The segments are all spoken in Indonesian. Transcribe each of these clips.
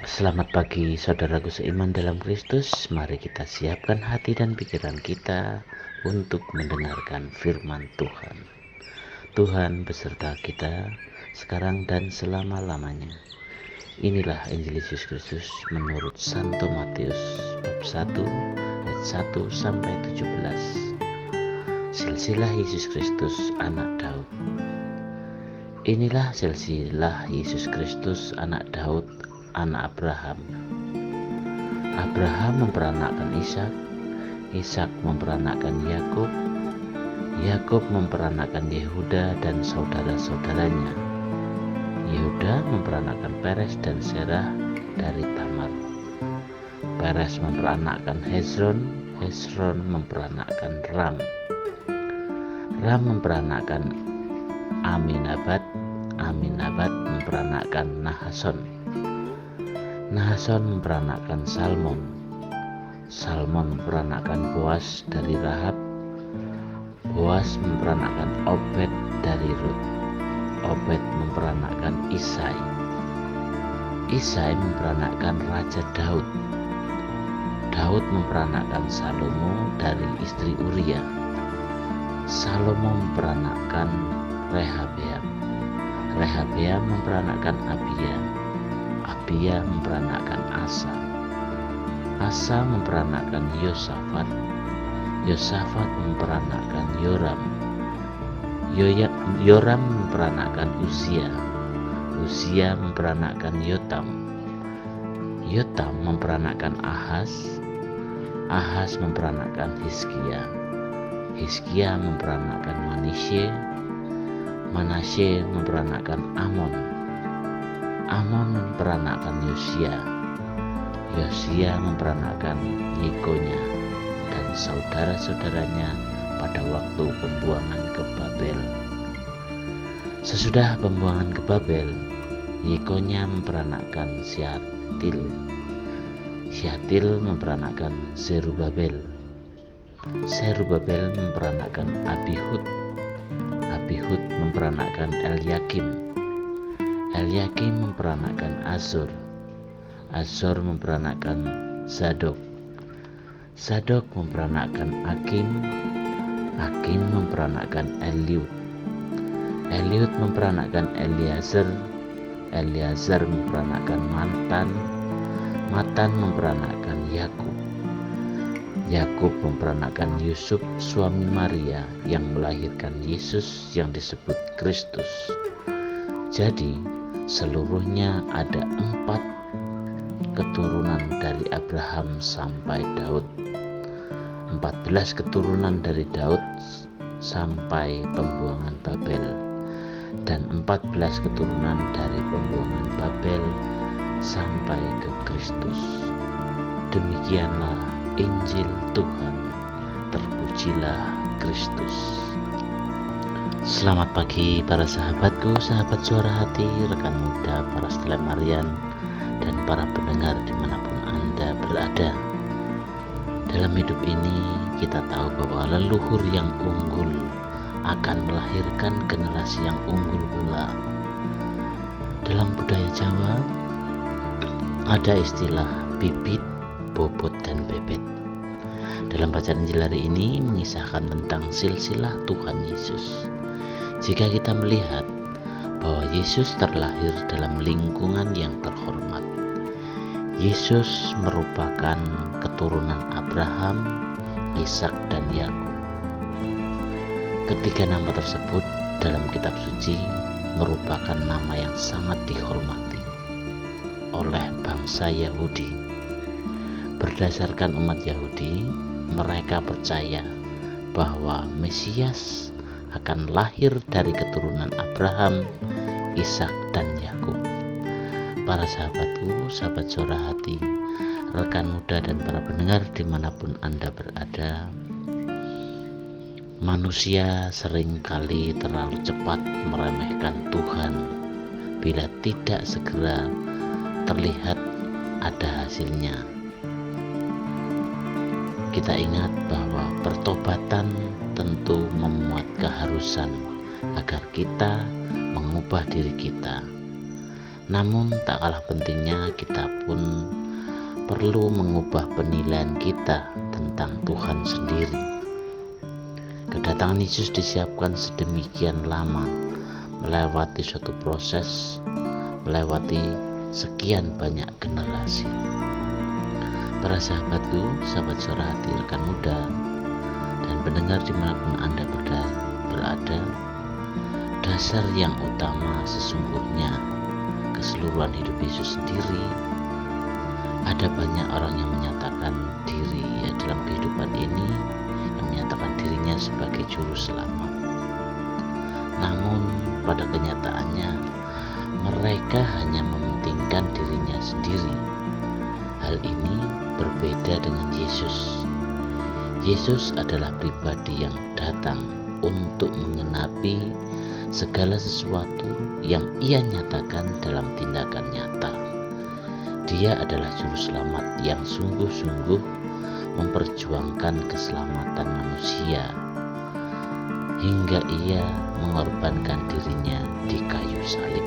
Selamat pagi saudaraku seiman dalam Kristus. Mari kita siapkan hati dan pikiran kita untuk mendengarkan firman Tuhan. Tuhan beserta kita sekarang dan selama-lamanya. Inilah Injil Yesus Kristus menurut Santo Matius bab 1 ayat 1 sampai 17. Silsilah Yesus Kristus anak Daud. Inilah silsilah Yesus Kristus anak Daud, anak Abraham. Abraham memperanakkan Ishak, Ishak memperanakkan Yakub, Yakub memperanakkan Yehuda dan saudara-saudaranya. Yehuda memperanakkan Peres dan Serah dari Tamar. Peres memperanakkan Hezron, Hezron memperanakkan Ram. Ram memperanakkan Aminabad, Aminabad memperanakkan Nahason. Nahason memperanakkan Salmon. Salmon memperanakkan Boas dari Rahab. Boas memperanakkan Obed dari Rut. Obed memperanakkan Isai. Isai memperanakkan Raja Daud. Daud memperanakkan Salomo dari istri Uria. Salomo memperanakkan Rehabeam. Rehabeam memperanakkan Abia. Abia memperanakkan Asa. Asa memperanakkan Yosafat. Yosafat memperanakkan Yoram. Yoram memperanakkan Uzia. Uzia memperanakkan Yotam. Yotam memperanakkan Ahaz. Ahaz memperanakkan Hizkia. Hizkia memperanakkan Manasye. Manasye memperanakkan Amon. Amon memperanakkan Yosia. Yosia memperanakkan Yekonya dan saudara-saudaranya pada waktu pembuangan ke Babel. Sesudah pembuangan ke Babel, Yekonya memperanakkan Syatil. Syatil memperanakkan Zerubabel. Zerubabel memperanakkan Abihud. Abihud memperanakkan Elyakim. Elyakim memperanakkan Azor. Azor memperanakkan Zadok. Zadok memperanakkan Akim. Akim memperanakkan Eliud. Eliud memperanakkan Eliezer. Eliezer memperanakkan Matan. Matan memperanakkan Yakub. Yakub memperanakkan Yusuf suami Maria yang melahirkan Yesus yang disebut Kristus. Jadi seluruhnya ada 4 keturunan dari Abraham sampai Daud, 14 keturunan dari Daud sampai pembuangan Babel, dan 14 keturunan dari pembuangan Babel sampai ke Kristus. Demikianlah Injil Tuhan. Terpujilah Kristus. Selamat pagi para sahabatku, sahabat suara hati, rekan muda, para setelemarian, dan para pendengar dimanapun Anda berada. Dalam hidup ini kita tahu bahwa leluhur yang unggul akan melahirkan generasi yang unggul pula. Dalam budaya Jawa ada istilah bibit, bobot, dan bebet. Dalam bacaan Injil hari ini mengisahkan tentang silsilah Tuhan Yesus. Jika kita melihat bahwa Yesus terlahir dalam lingkungan yang terhormat, Yesus merupakan keturunan Abraham, Ishak, dan Yakub. Ketiga nama tersebut dalam kitab suci merupakan nama yang sangat dihormati oleh bangsa Yahudi. Berdasarkan umat Yahudi, mereka percaya bahwa Mesias akan lahir dari keturunan Abraham, Ishak, dan Yakub. Para sahabatku, sahabat suara hati, rekan muda, dan para pendengar dimanapun Anda berada, manusia seringkali terlalu cepat meremehkan Tuhan bila tidak segera terlihat ada hasilnya. Kita ingat bahwa pertobatan tentu memuat keharusan agar kita mengubah diri kita. Namun tak kalah pentingnya kita pun perlu mengubah penilaian kita tentang Tuhan sendiri. Kedatangan Yesus disiapkan sedemikian lama, melewati suatu proses, melewati sekian banyak generasi. Para sahabatku, sahabat Suara Hati, rekan muda, dan pendengar dimanapun Anda berada, dasar yang utama sesungguhnya keseluruhan hidup Yesus sendiri. Ada banyak orang yang menyatakan diri dalam kehidupan ini, yang menyatakan dirinya sebagai juru selamat. Namun pada kenyataannya mereka hanya mementingkan dirinya sendiri. Hal ini berbeda dengan Yesus. Yesus adalah pribadi yang datang untuk menggenapi segala sesuatu yang ia nyatakan dalam tindakan nyata. Dia adalah juru selamat yang sungguh-sungguh memperjuangkan keselamatan manusia hingga ia mengorbankan dirinya di kayu salib.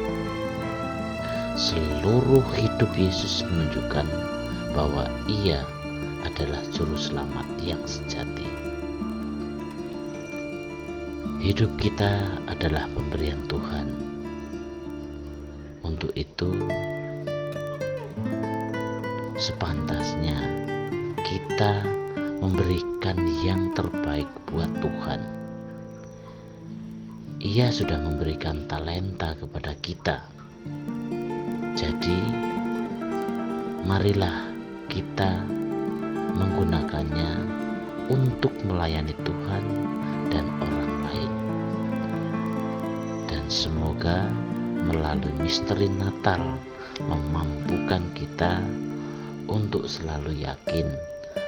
Seluruh hidup Yesus menunjukkan bahwa ia adalah juru selamat yang sejati. Hidup kita adalah pemberian Tuhan. Untuk itu, sepantasnya kita memberikan yang terbaik buat Tuhan. Ia sudah memberikan talenta kepada kita. Jadi, marilah kita menggunakannya untuk melayani Tuhan dan orang lain. Dan semoga melalui misteri Natal memampukan kita untuk selalu yakin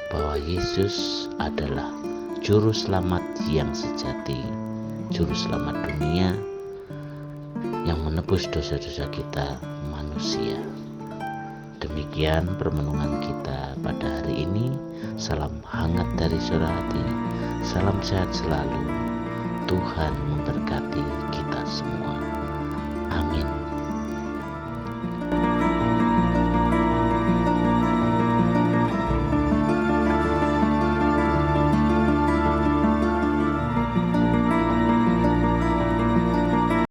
bahwa Yesus adalah juru selamat yang sejati, juru selamat dunia yang menebus dosa-dosa kita manusia. Demikian permenungan kita pada hari ini. Salam hangat dari Suara Hati. Salam sehat selalu. Tuhan memberkati kita semua.